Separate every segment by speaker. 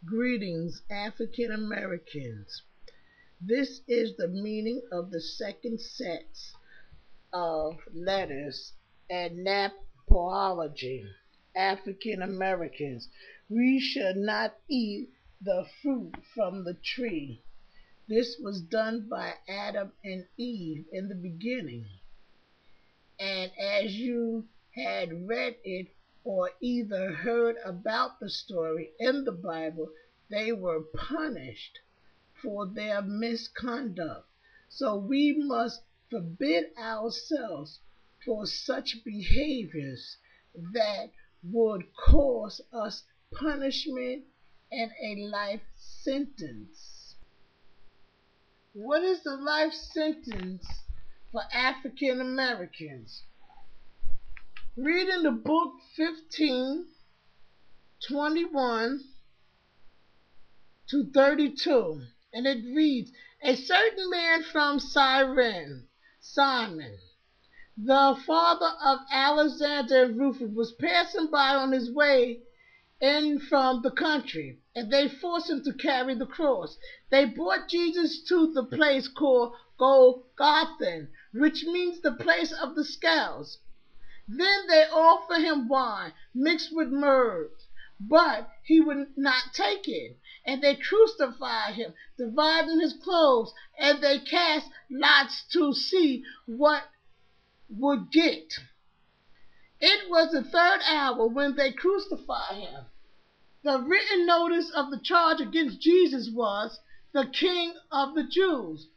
Speaker 1: Greetings, African Americans. This is the meaning of the second set of letters in NAACPOLOGY. African Americans, we shall not eat the fruit from the tree. This was done by Adam and Eve in the beginning. And as you had read it or either heard about the story in the Bible, they were punished for their misconduct. So we must forbid ourselves for such behaviors that would cause us punishment and a life sentence. What is the life sentence for African Americans? Read in the book 15:21-32, and it reads, a certain man from Cyrene, Simon, the father of Alexander and Rufus, was passing by on his way in from the country, and they forced him to carry the cross. They brought Jesus to the place called Golgotha, which means the place of the scales. Then they offered him wine mixed with myrrh, but he would not take it. And they crucified him, dividing his clothes, and they cast lots to see what would get. It was the third hour when they crucified him. The written notice of the charge against Jesus was, the King of the Jews.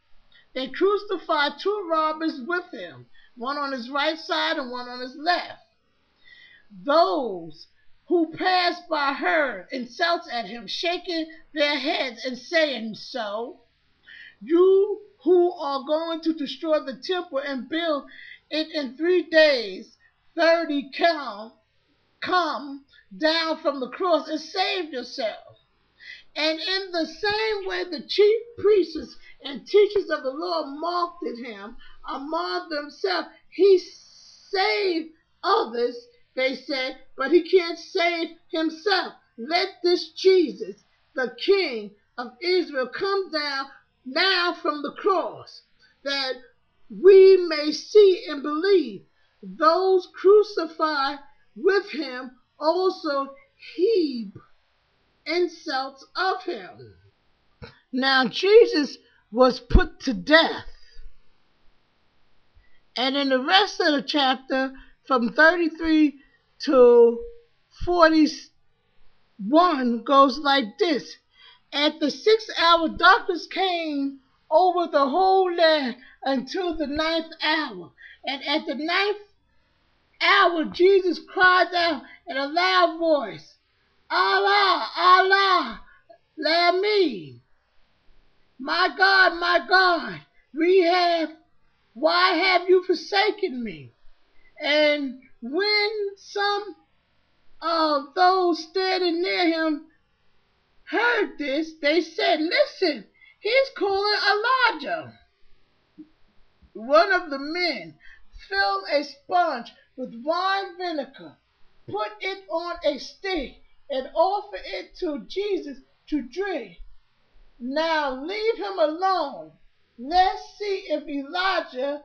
Speaker 1: They crucified two robbers with him, one on his right side and one on his left. Those who passed by heard insults at him, shaking their heads and saying, so, you who are going to destroy the temple and build it in 3 days, 30 come down from the cross and save yourself. And in the same way the chief priests and teachers of the law mocked at him among themselves. He saved others, they said, but he can't save himself. Let this Jesus, the King of Israel, come down now from the cross, that we may see and believe. Those crucified with him also heaped insults of him. Now Jesus was put to death. And in the rest of the chapter, from 33 to 41, goes like this. At the 6th hour, darkness came over the whole land until the 9th hour. And at the 9th hour, Jesus cried out in a loud voice, Allah, Allah, Lami, my God, why have you forsaken me? And when some of those standing near him heard this, they said, listen, he's calling Elijah. One of the men filled a sponge with wine vinegar, put it on a stick, and offered it to Jesus to drink. Now leave him alone. Let's see if Elijah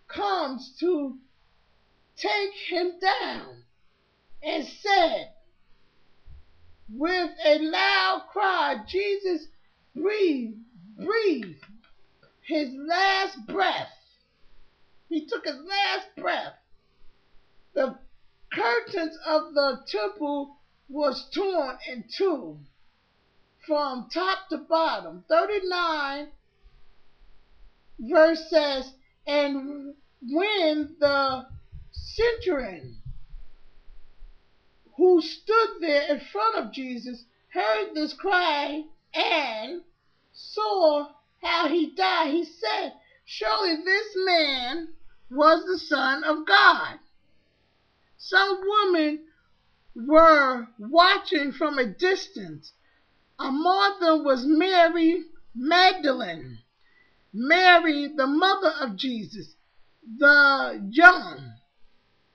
Speaker 1: comes to take him down. And said, with a loud cry, Jesus breathed his last breath. He took his last breath. The curtains of the temple was torn in two from top to bottom. 39 verse says, and when the centurion who stood there in front of Jesus heard this cry and saw how he died, he said, surely this man was the Son of God. Some women were watching from a distance. Among them was Mary Magdalene, Mary, the mother of Jesus, the young,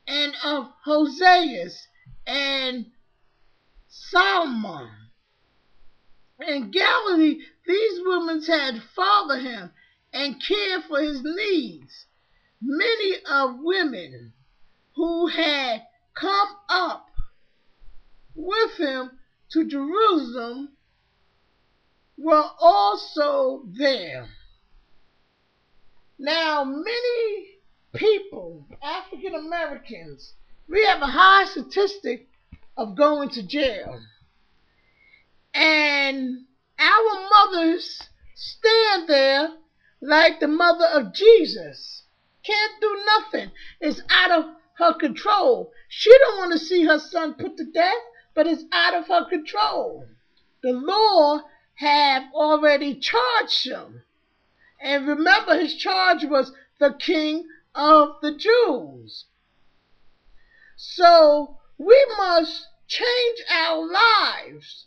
Speaker 1: and of Hoseas and Salmon, In Galilee, these women had fathered him and cared for his needs. Many of women who had come up with him to Jerusalem were also there. Now, many people, African Americans, we have a high statistic of going to jail. And our mothers stand there like the mother of Jesus. Can't do nothing. It's out of her control. She don't want to see her son put to death, but it's out of her control. The law have already charged him. And remember, his charge was the King of the Jews. So we must change our lives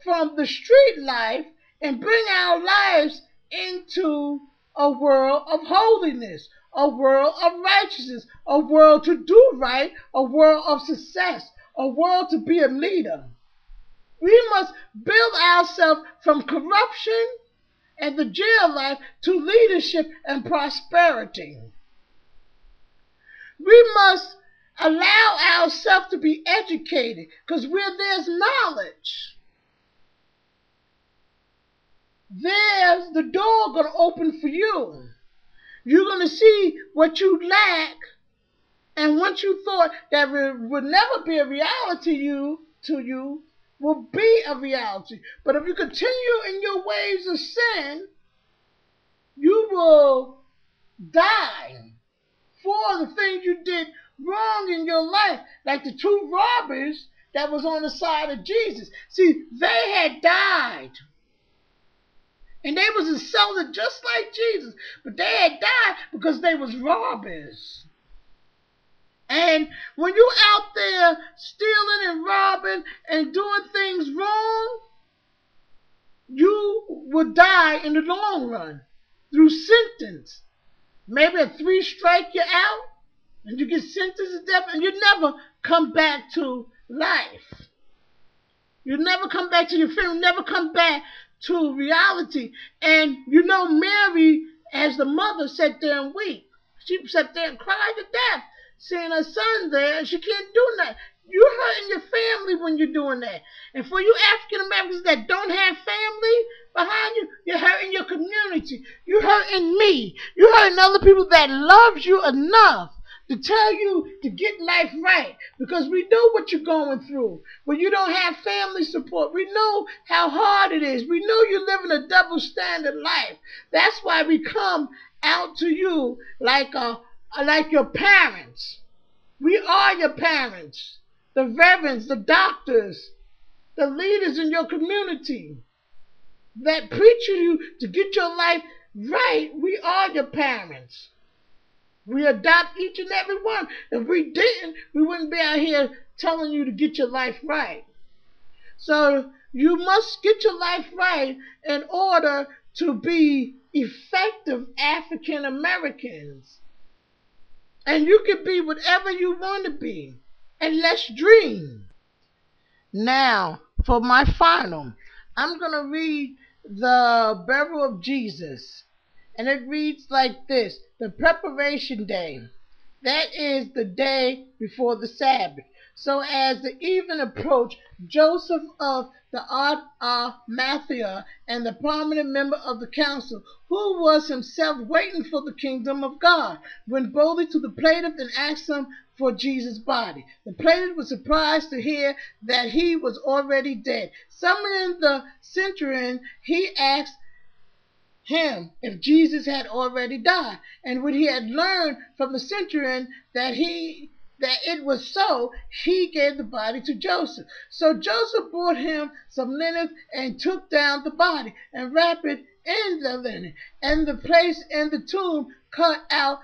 Speaker 1: from the street life and bring our lives into a world of holiness, a world of righteousness, a world to do right, a world of success, a world to be a leader. We must build ourselves from corruption and the jail life to leadership and prosperity. We must allow ourselves to be educated, because where there's knowledge, there's the door going to open for you. You're going to see what you lack, and what you thought that would never be a reality to you will be a reality. But if you continue in your ways of sin, you will die for the things you did wrong in your life. Like the two robbers that was on the side of Jesus. See, they had died. And they was insulted just like Jesus. But they had died because they was robbers. And when you're out there stealing and robbing and doing things wrong, you will die in the long run through sentence. Maybe a 3 strike you out and you get sentenced to death, and you never come back to life. You never come back to your family, never come back to reality. And you know, Mary, as the mother, sat there and wept. She sat there and cried to death, seeing her son there, and she can't do nothing. You're hurting your family when you're doing that. And for you African Americans that don't have family behind you, you're hurting your community. You're hurting me. You're hurting other people that love you enough to tell you to get life right, because we know what you're going through. When you don't have family support, we know how hard it is. We know you're living a double standard life. That's why we come out to you like your parents. We are your parents, the reverends, the doctors, the leaders in your community that preach to you to get your life right. We are your parents. We adopt each and every one. If we didn't, we wouldn't be out here telling you to get your life right. So you must get your life right in order to be effective African Americans. And you can be whatever you want to be. And let's dream. Now, for my final, I'm going to read the burial of Jesus. And it reads like this: the preparation day. That is the day before the Sabbath. So as the evening approached, Joseph of the Arimathea, and the prominent member of the council, who was himself waiting for the kingdom of God, went boldly to the plaintiff and asked him for Jesus' body. The plaintiff was surprised to hear that he was already dead. Summoning the centurion, he asked him if Jesus had already died. And when he had learned from the centurion that it was so, he gave the body to Joseph. So Joseph brought him some linen and took down the body and wrapped it in the linen, and the place in the tomb cut out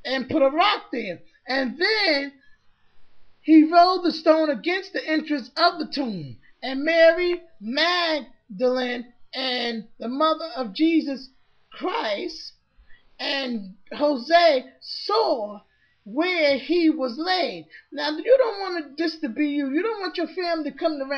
Speaker 1: and put a rock there. And then he rolled the stone against the entrance of the tomb. And Mary Magdalene, and the mother of Jesus Christ, and Jose saw where he was laid. Now, you don't want this to be you. You don't want your family to come around